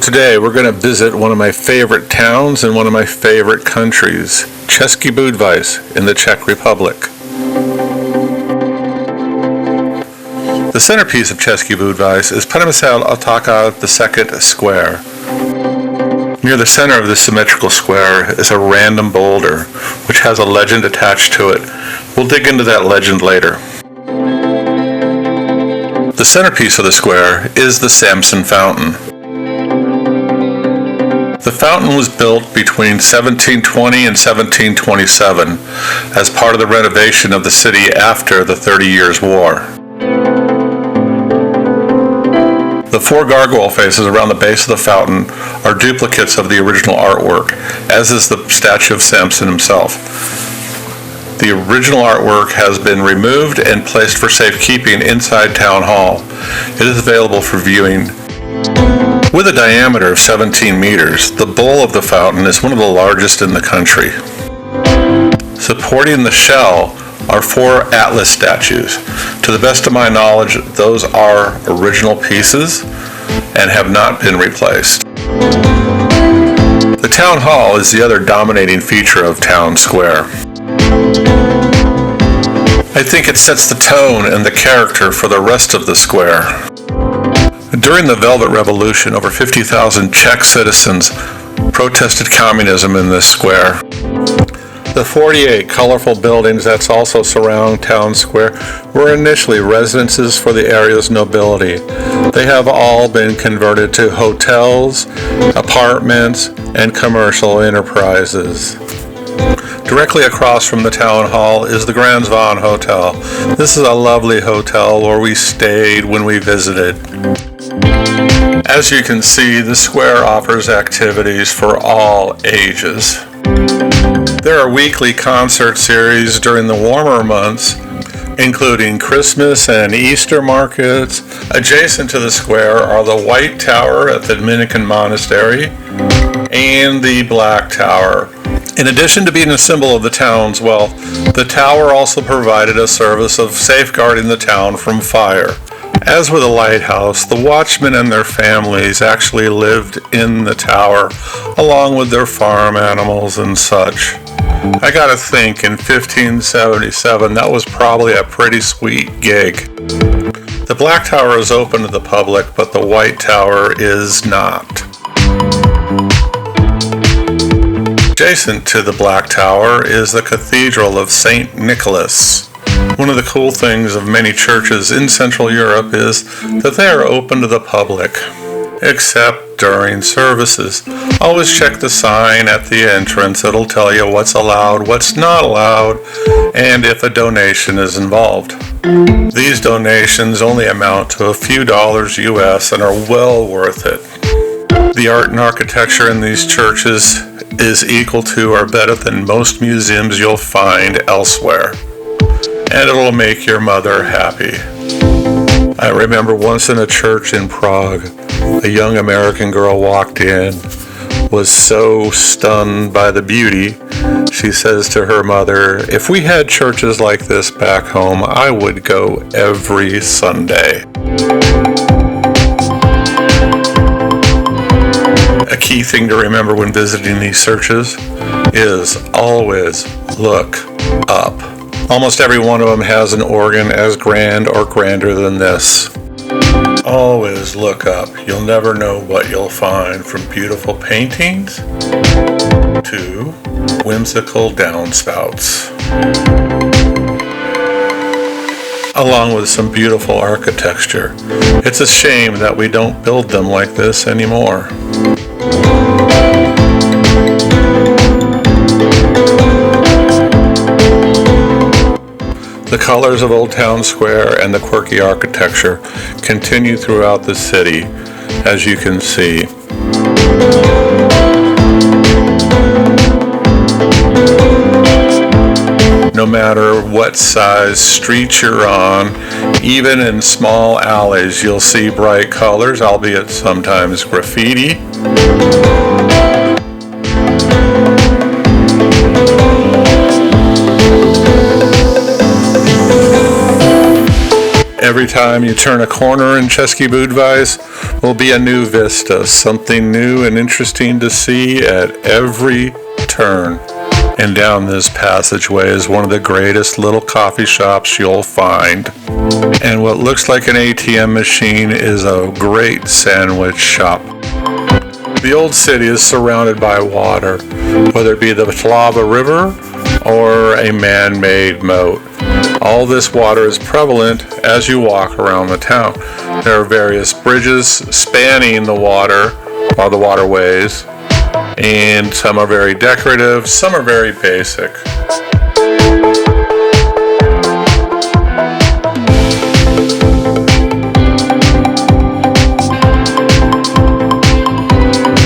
today we're going to visit one of my favorite towns and one of my favorite countries, České Budějovice in the Czech Republic. The centerpiece of České Budějovice is Přemysl Otakar II Square. Near the center of this symmetrical square is a random boulder, which has a legend attached to it. We'll dig into that legend later. The centerpiece of the square is the Samson Fountain. The fountain was built between 1720 and 1727 as part of the renovation of the city after the 30 Years' War. The four gargoyle faces around the base of the fountain are duplicates of the original artwork, as is the statue of Samson himself. The original artwork has been removed and placed for safekeeping inside Town Hall. It is available for viewing. With a diameter of 17 meters, the bowl of the fountain is one of the largest in the country. Supporting the shell are four Atlas statues. To the best of my knowledge, those are original pieces and have not been replaced. The Town Hall is the other dominating feature of Town Square. I think it sets the tone and the character for the rest of the square. During the Velvet Revolution, over 50,000 Czech citizens protested communism in this square. The 48 colorful buildings that also surround Town Square were initially residences for the area's nobility. They have all been converted to hotels, apartments, and commercial enterprises. Directly across from the Town Hall is the Grand Svan Hotel. This is a lovely hotel where we stayed when we visited. As you can see, the square offers activities for all ages. There are weekly concert series during the warmer months, including Christmas and Easter markets. Adjacent to the square are the White Tower at the Dominican Monastery and the Black Tower. In addition to being a symbol of the town's wealth, the tower also provided a service of safeguarding the town from fire. As with a lighthouse, the watchmen and their families actually lived in the tower, along with their farm animals and such. I gotta think, in 1577, that was probably a pretty sweet gig. The Black Tower is open to the public, but the White Tower is not. Adjacent to the Black Tower is the Cathedral of St. Nicholas. One of the cool things of many churches in Central Europe is that they are open to the public, except during services. Always check the sign at the entrance. It'll tell you what's allowed, what's not allowed, and if a donation is involved. These donations only amount to a few dollars US and are well worth it. The art and architecture in these churches is equal to or better than most museums you'll find elsewhere. And it'll make your mother happy. I remember once in a church in Prague, a young American girl walked in, was so stunned by the beauty, she says to her mother, "If we had churches like this back home, I would go every Sunday." A key thing to remember when visiting these churches is always look up. Almost every one of them has an organ as grand or grander than this. Always look up. You'll never know what you'll find, from beautiful paintings to whimsical downspouts, along with some beautiful architecture. It's a shame that we don't build them like this anymore. The colors of Old Town Square and the quirky architecture continue throughout the city, as you can see. No matter what size street you're on, even in small alleys, you'll see bright colors, albeit sometimes graffiti. Every time you turn a corner in České Budějovice will be a new vista, something new and interesting to see at every turn. And down this passageway is one of the greatest little coffee shops you'll find. And what looks like an ATM machine is a great sandwich shop. The old city is surrounded by water, whether it be the Flava River or a man-made moat. All this water is prevalent as you walk around the town. There are various bridges spanning the water, or the waterways, and some are very decorative, some are very basic.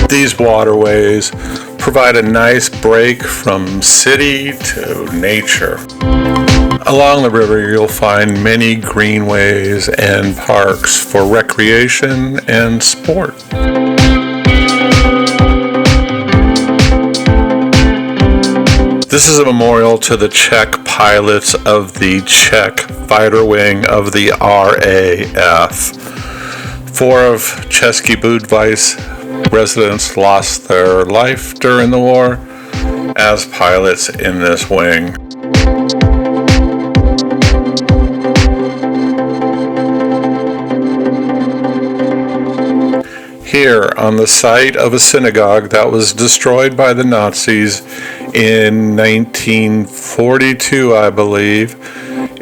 These waterways provide a nice break from city to nature. Along the river you'll find many greenways and parks for recreation and sport. This is a memorial to the Czech pilots of the Czech fighter wing of the RAF. 4 of České Budějovice residents lost their life during the war as pilots in this wing. Here, on the site of a synagogue that was destroyed by the Nazis in 1942, I believe,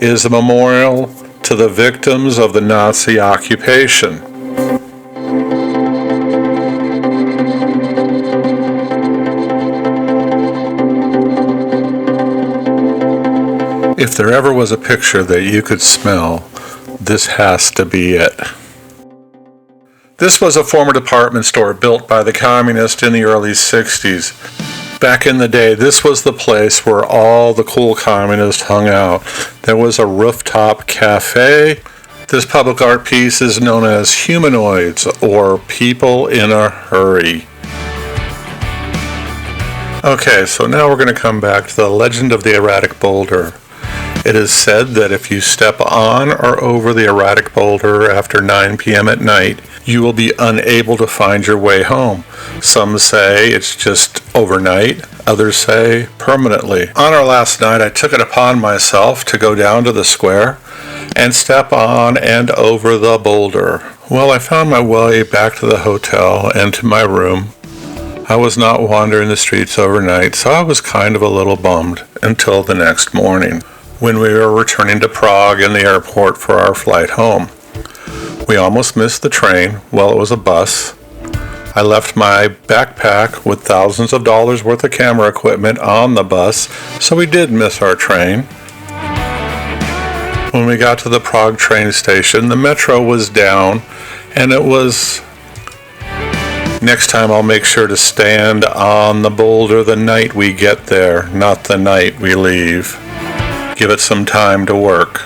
is a memorial to the victims of the Nazi occupation. If there ever was a picture that you could smell, this has to be it. This was a former department store built by the communists in the early 60s. Back in the day, this was the place where all the cool communists hung out. There was a rooftop cafe. This public art piece is known as Humanoids, or People in a Hurry. Okay, so now we're going to come back to the legend of the erratic boulder. It is said that if you step on or over the erratic boulder after 9 p.m. at night, you will be unable to find your way home. Some say it's just overnight, others say permanently. On our last night, I took it upon myself to go down to the square and step on and over the boulder. Well, I found my way back to the hotel and to my room. I was not wandering the streets overnight, so I was kind of a little bummed until the next morning, when we were returning to Prague in the airport for our flight home. We almost missed the train. Well, it was a bus. I left my backpack with thousands of dollars worth of camera equipment on the bus, so we did miss our train. When we got to the Prague train station, the metro was down, and it was, next time I'll make sure to stand on the boulder the night we get there, not the night we leave. Give it some time to work.